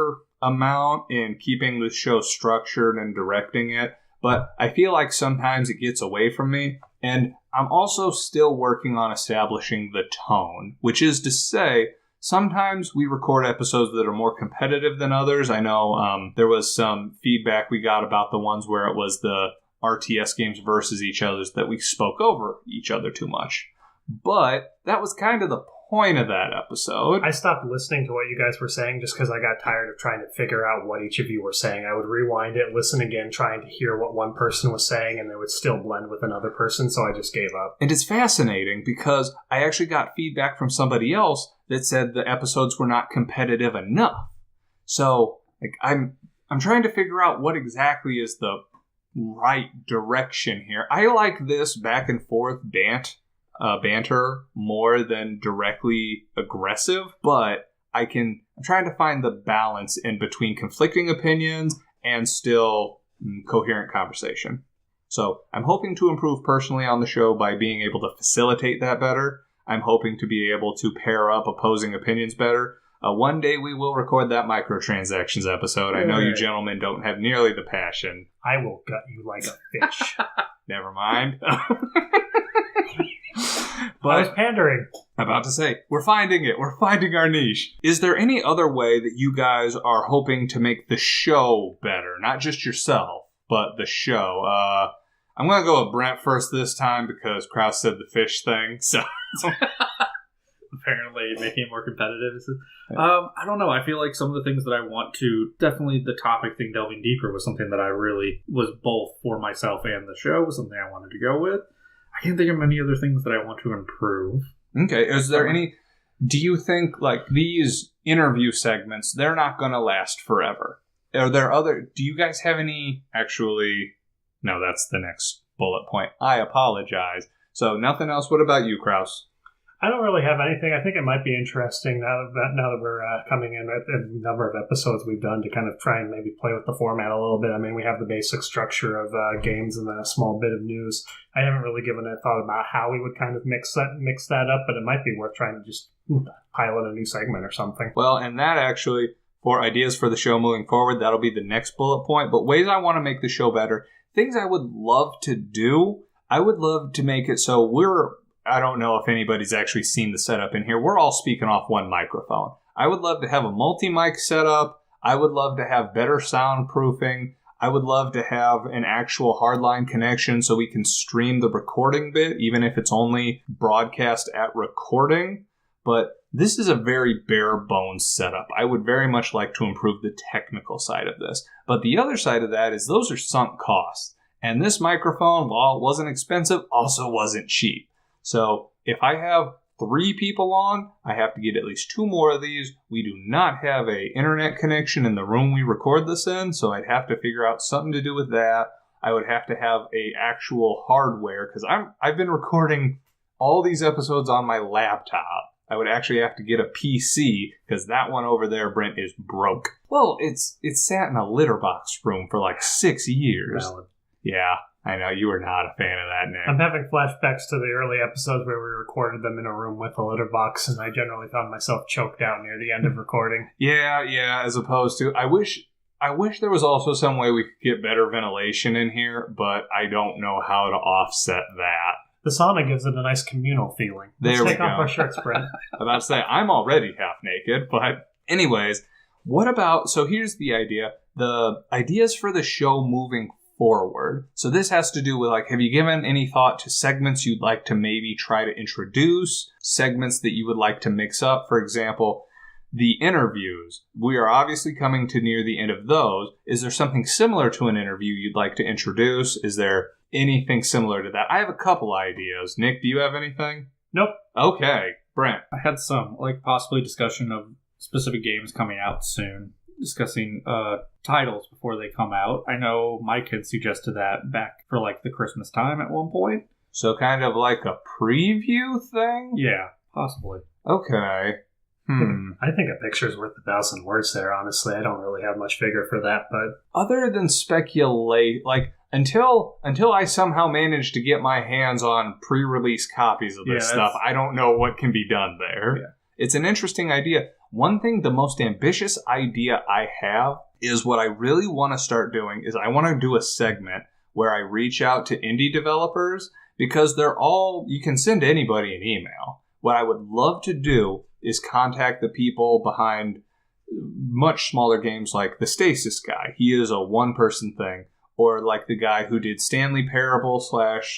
amount in keeping the show structured and directing it, but I feel like sometimes it gets away from me, and I'm also still working on establishing the tone, which is to say, sometimes we record episodes that are more competitive than others. I know there was some feedback we got about the ones where it was the RTS games versus each other that we spoke over each other too much. But that was kind of the point of that episode. I stopped listening to what you guys were saying just because I got tired of trying to figure out what each of you were saying. I would rewind it, listen again, trying to hear what one person was saying, and it would still blend with another person, so I just gave up. And it's fascinating because I actually got feedback from somebody else that said the episodes were not competitive enough. So I'm trying to figure out what exactly is the right direction here. I like this back and forth banter more than directly aggressive, but I'm trying to find the balance in between conflicting opinions and still coherent conversation. So I'm hoping to improve personally on the show by being able to facilitate that better. I'm hoping to be able to pair up opposing opinions better. One day we will record that microtransactions episode. I know you gentlemen don't have nearly the passion. I will gut you like a fish. Never mind. But I was pandering. I'm about to say, we're finding it. We're finding our niche. Is there any other way that you guys are hoping to make the show better? Not just yourself, but the show. I'm going to go with Brent first this time because Krause said the fish thing. So apparently making it more competitive. I don't know. I feel like some of the things that I want to, definitely the topic thing, delving deeper, was something that I really was both for myself and the show, was something I wanted to go with. I can't think of many other things that I want to improve. Okay. Is there any... Do you think, like, these interview segments, they're not going to last forever? Are there other... Do you guys have any... Actually... No, that's the next bullet point. I apologize. So nothing else. What about you, Kraus? I don't really have anything. I think it might be interesting now that we're coming in at the number of episodes we've done to kind of try and maybe play with the format a little bit. I mean, we have the basic structure of games and then a small bit of news. I haven't really given a thought about how we would kind of mix that up, but it might be worth trying to just pilot a new segment or something. Well, and that actually, for ideas for the show moving forward, that'll be the next bullet point. But ways I want to make the show better, things I would love to do, I would love to make it so I don't know if anybody's actually seen the setup in here. We're all speaking off one microphone. I would love to have a multi-mic setup. I would love to have better soundproofing. I would love to have an actual hardline connection so we can stream the recording bit, even if it's only broadcast at recording. But this is a very bare bones setup. I would very much like to improve the technical side of this. But the other side of that is those are sunk costs. And this microphone, while it wasn't expensive, also wasn't cheap. So if I have 3 people on, I have to get at least 2 more of these. We do not have an internet connection in the room we record this in, so I'd have to figure out something to do with that. I would have to have a actual hardware, because I've been recording all these episodes on my laptop. I would actually have to get a PC, because that one over there, Brent, is broke. Well, it's sat in a litter box room for like 6 years. Valid. Yeah. I know you were not a fan of that, Nick. I'm having flashbacks to the early episodes where we recorded them in a room with a litter box, and I generally found myself choked out near the end of recording. Yeah, as opposed to... I wish there was also some way we could get better ventilation in here, but I don't know how to offset that. The sauna gives it a nice communal feeling. Let's take off our shirts, Brent. I'm about to say, I'm already half naked, but anyways, what about... So here's the idea. The ideas for the show moving forward. So this has to do with, like, have you given any thought to segments you'd like to maybe try to introduce, segments that you would like to mix up? For example, the interviews. We are obviously coming to near the end of those. Is there something similar to an interview you'd like to introduce? Is there anything similar to that? I have a couple ideas. Nick, do you have anything? Nope. Okay. Brent. I had some, like, possibly discussion of specific games coming out soon. Discussing titles before they come out. I know my kid suggested that back for like the Christmas time at one point. So kind of like a preview thing? Yeah, possibly. Okay. I think a picture's worth 1,000 words there, honestly. I don't really have much figure for that, but... Other than speculate, like, until I somehow manage to get my hands on pre-release copies of this stuff, I don't know what can be done there. Yeah. It's an interesting idea. One thing, the most ambitious idea I have is what I really want to start doing is I want to do a segment where I reach out to indie developers because you can send anybody an email. What I would love to do is contact the people behind much smaller games like the Stasis guy. He is a one-person thing. Or like the guy who did Stanley Parable /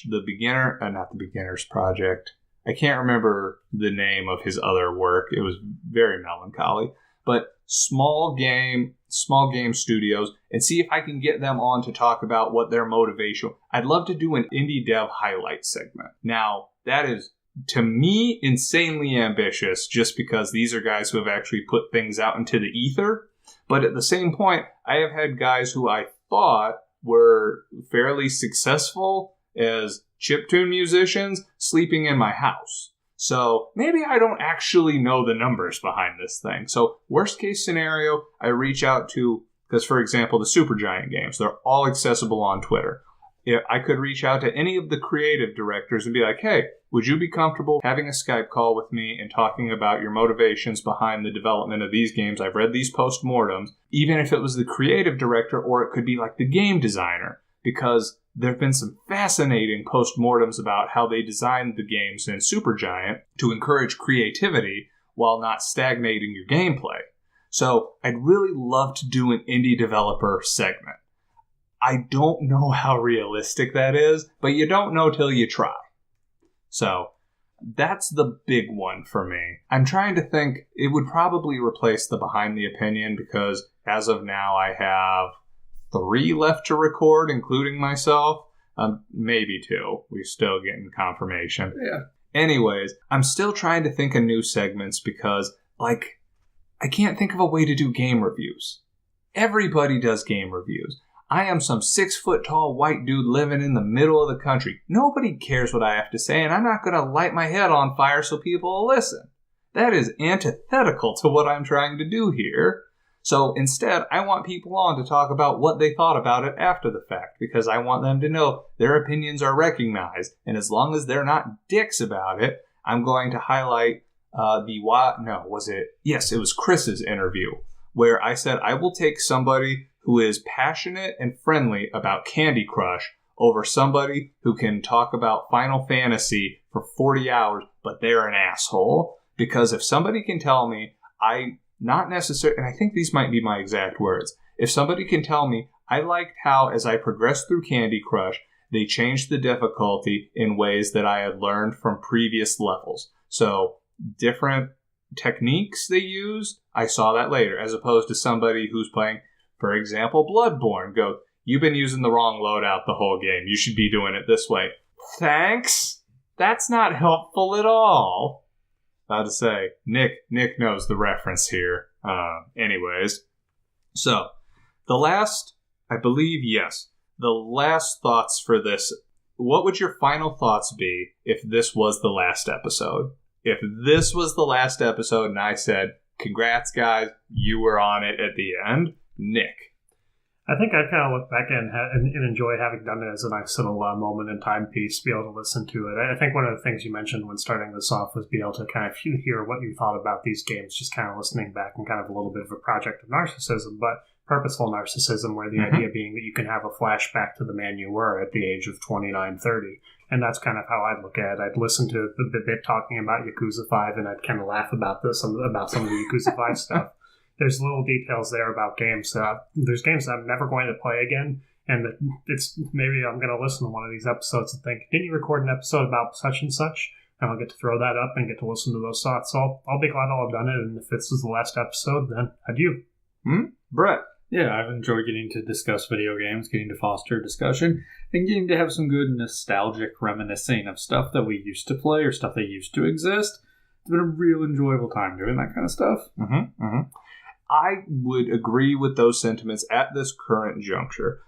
the Beginner, not the Beginner's Project. I can't remember the name of his other work. It was very melancholy. But small game studios, and see if I can get them on to talk about what their motivation. I'd love to do an indie dev highlight segment. Now, that is, to me, insanely ambitious just because these are guys who have actually put things out into the ether. But at the same point, I have had guys who I thought were fairly successful as chiptune musicians sleeping in my house. So maybe I don't actually know the numbers behind this thing. So worst case scenario, I reach out to, because for example, the Supergiant games, they're all accessible on Twitter. I could reach out to any of the creative directors and be like, hey, would you be comfortable having a Skype call with me and talking about your motivations behind the development of these games? I've read these postmortems, even if it was the creative director or it could be like the game designer, because there have been some fascinating postmortems about how they designed the games in Supergiant to encourage creativity while not stagnating your gameplay. So I'd really love to do an indie developer segment. I don't know how realistic that is, but you don't know till you try. So that's the big one for me. I'm trying to think, it would probably replace the Behind the Opinion because as of now I have 3 left to record, including myself. Maybe 2. We're still getting confirmation. Yeah. Anyways, I'm still trying to think of new segments because, like, I can't think of a way to do game reviews. Everybody does game reviews. I am some 6-foot-tall white dude living in the middle of the country. Nobody cares what I have to say, and I'm not going to light my head on fire so people will listen. That is antithetical to what I'm trying to do here. So instead, I want people on to talk about what they thought about it after the fact, because I want them to know their opinions are recognized. And as long as they're not dicks about it, I'm going to highlight it was Chris's interview, where I said I will take somebody who is passionate and friendly about Candy Crush over somebody who can talk about Final Fantasy for 40 hours, but they're an asshole. Because if somebody can tell me not necessarily, and I think these might be my exact words. If somebody can tell me, I liked how, as I progressed through Candy Crush, they changed the difficulty in ways that I had learned from previous levels. So, different techniques they used, I saw that later, as opposed to somebody who's playing, for example, Bloodborne. Go, you've been using the wrong loadout the whole game. You should be doing it this way. Thanks? That's not helpful at all. About to say, Nick knows the reference here. Anyways. So, the last thoughts for this. What would your final thoughts be if this was the last episode? If this was the last episode and I said, congrats guys, you were on it at the end, Nick. I think I kind of look back and enjoy having done it as a nice little moment in time piece, be able to listen to it. I think one of the things you mentioned when starting this off was be able to kind of hear what you thought about these games, just kind of listening back and kind of a little bit of a project of narcissism, but purposeful narcissism, where the idea being that you can have a flashback to the man you were at the age of 29, 30. And that's kind of how I'd look at it. I'd listen to the bit talking about Yakuza 5, and I'd kind of laugh about some of the Yakuza 5 stuff. There's little details there about games. There's games that I'm never going to play again, and it's maybe I'm going to listen to one of these episodes and think, didn't you record an episode about such and such? And I'll get to throw that up and get to listen to those thoughts. So I'll be glad I'll have done it, and if this was the last episode, then adieu. Brett? Yeah, I've enjoyed getting to discuss video games, getting to foster discussion, and getting to have some good nostalgic reminiscing of stuff that we used to play or stuff that used to exist. It's been a real enjoyable time doing that kind of stuff. I would agree with those sentiments at this current juncture.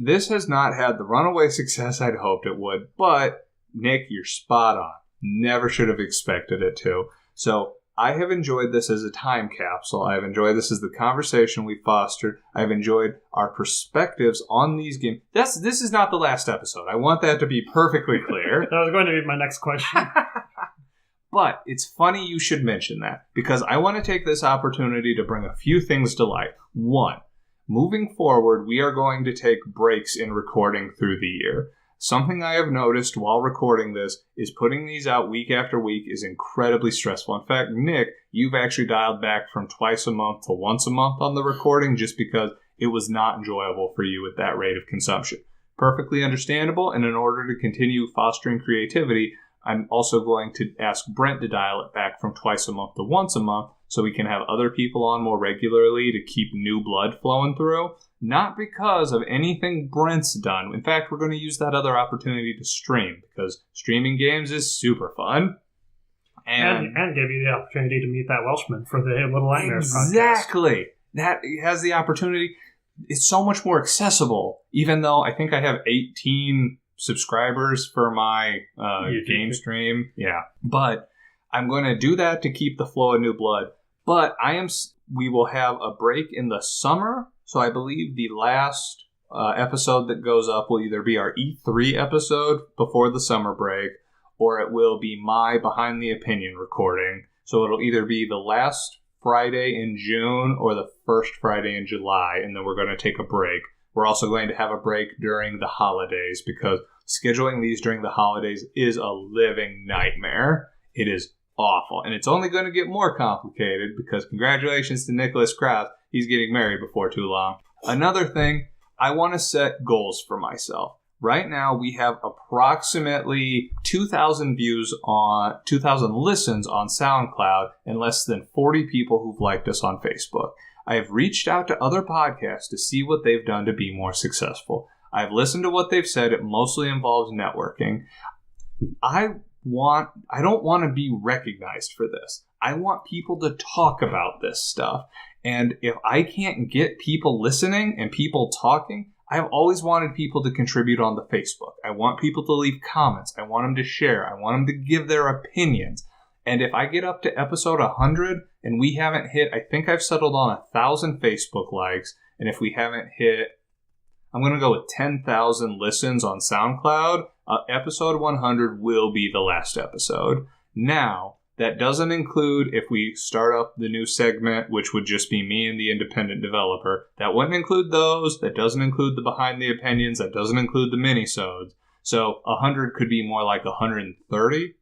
This has not had the runaway success I'd hoped it would, but Nick, you're spot on. Never should have expected it to. So I have enjoyed this as a time capsule. I've enjoyed this as the conversation we fostered. I've enjoyed our perspectives on these games. This is not the last episode. I want that to be perfectly clear. That was going to be my next question. But it's funny you should mention that, because I want to take this opportunity to bring a few things to light. One, moving forward, we are going to take breaks in recording through the year. Something I have noticed while recording this is putting these out week after week is incredibly stressful. In fact, Nick, you've actually dialed back from twice a month to once a month on the recording just because it was not enjoyable for you at that rate of consumption. Perfectly understandable, and in order to continue fostering creativity, I'm also going to ask Brent to dial it back from twice a month to once a month so we can have other people on more regularly to keep new blood flowing through. Not because of anything Brent's done. In fact, we're going to use that other opportunity to stream, because streaming games is super fun. And give you the opportunity to meet that Welshman for the Little Nightmares podcast. Exactly. That has the opportunity. It's so much more accessible, even though I think I have 18 subscribers for my game stream. Yeah. But I'm going to do that to keep the flow of new blood. But we will have a break in the summer. So I believe the last episode that goes up will either be our E3 episode before the summer break, or it will be my Behind the Opinion recording. So it'll either be the last Friday in June or the first Friday in July, and then we're going to take a break. We're also going to have a break during the holidays, because scheduling these during the holidays is a living nightmare. It is awful. And it's only going to get more complicated because congratulations to Nicholas Krause. He's getting married before too long. Another thing, I want to set goals for myself. Right now, we have approximately 2,000 listens on SoundCloud and less than 40 people who've liked us on Facebook. I have reached out to other podcasts to see what they've done to be more successful. I've listened to what they've said. It mostly involves networking. I don't want to be recognized for this. I want people to talk about this stuff. And if I can't get people listening and people talking, I've always wanted people to contribute on the Facebook. I want people to leave comments. I want them to share. I want them to give their opinions. And if I get up to episode 100 and we haven't hit, I think I've settled on 1,000 Facebook likes. And if we haven't hit, I'm going to go with 10,000 listens on SoundCloud, episode 100 will be the last episode. Now, that doesn't include if we start up the new segment, which would just be me and the independent developer. That wouldn't include those. That doesn't include the behind the opinions. That doesn't include the minisodes. So 100 could be more like 130.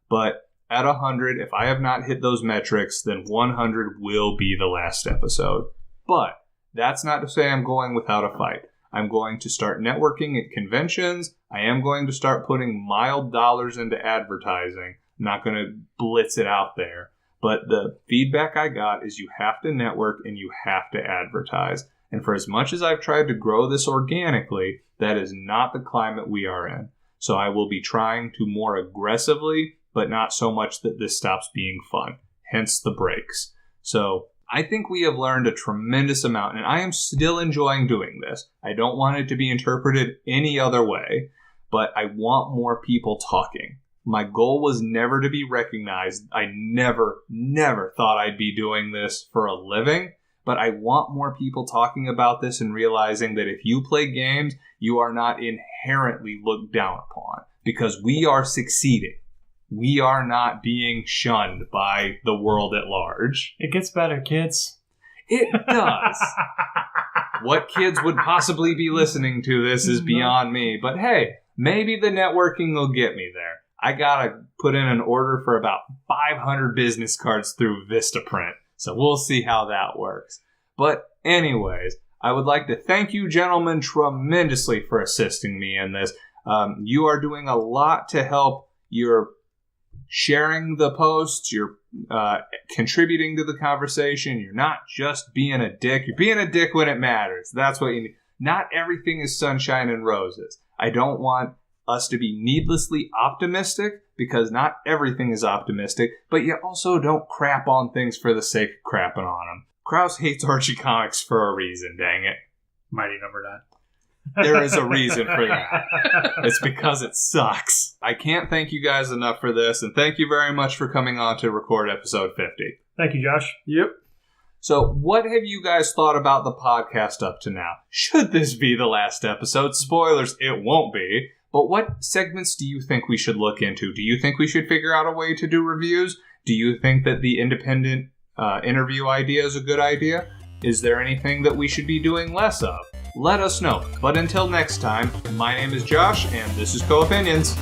But at 100, if I have not hit those metrics, then 100 will be the last episode. But that's not to say I'm going without a fight. I'm going to start networking at conventions. I am going to start putting mild dollars into advertising. I'm not going to blitz it out there. But the feedback I got is you have to network and you have to advertise. And for as much as I've tried to grow this organically, that is not the climate we are in. So I will be trying to more aggressively, but not so much that this stops being fun. Hence the breaks. So I think we have learned a tremendous amount, and I am still enjoying doing this. I don't want it to be interpreted any other way, but I want more people talking. My goal was never to be recognized. I never thought I'd be doing this for a living, but I want more people talking about this and realizing that if you play games, you are not inherently looked down upon because we are succeeding. We are not being shunned by the world at large. It gets better, kids. It does. What kids would possibly be listening to this is beyond me. But hey, maybe the networking will get me there. I gotta put in an order for about 500 business cards through Vistaprint. So we'll see how that works. But anyways, I would like to thank you gentlemen tremendously for assisting me in this. You are doing a lot to help. You're sharing the posts. You're contributing to the conversation. You're not just being a dick. You're being a dick when it matters. That's what you need. Not everything is sunshine and roses. I don't want us to be needlessly optimistic because not everything is optimistic, but you also don't crap on things for the sake of crapping on them. Krause hates Archie Comics for a reason, dang it. Mighty Number 9. There is a reason for that. It's because it sucks. I can't thank you guys enough for this, and thank you very much for coming on to record episode 50. Thank you, Josh. Yep. So, what have you guys thought about the podcast up to now? Should this be the last episode? Spoilers, it won't be. But what segments do you think we should look into? Do you think we should figure out a way to do reviews? Do you think that the independent interview idea is a good idea? Is there anything that we should be doing less of? Let us know. But until next time, my name is Josh, and this is Co-Opinions.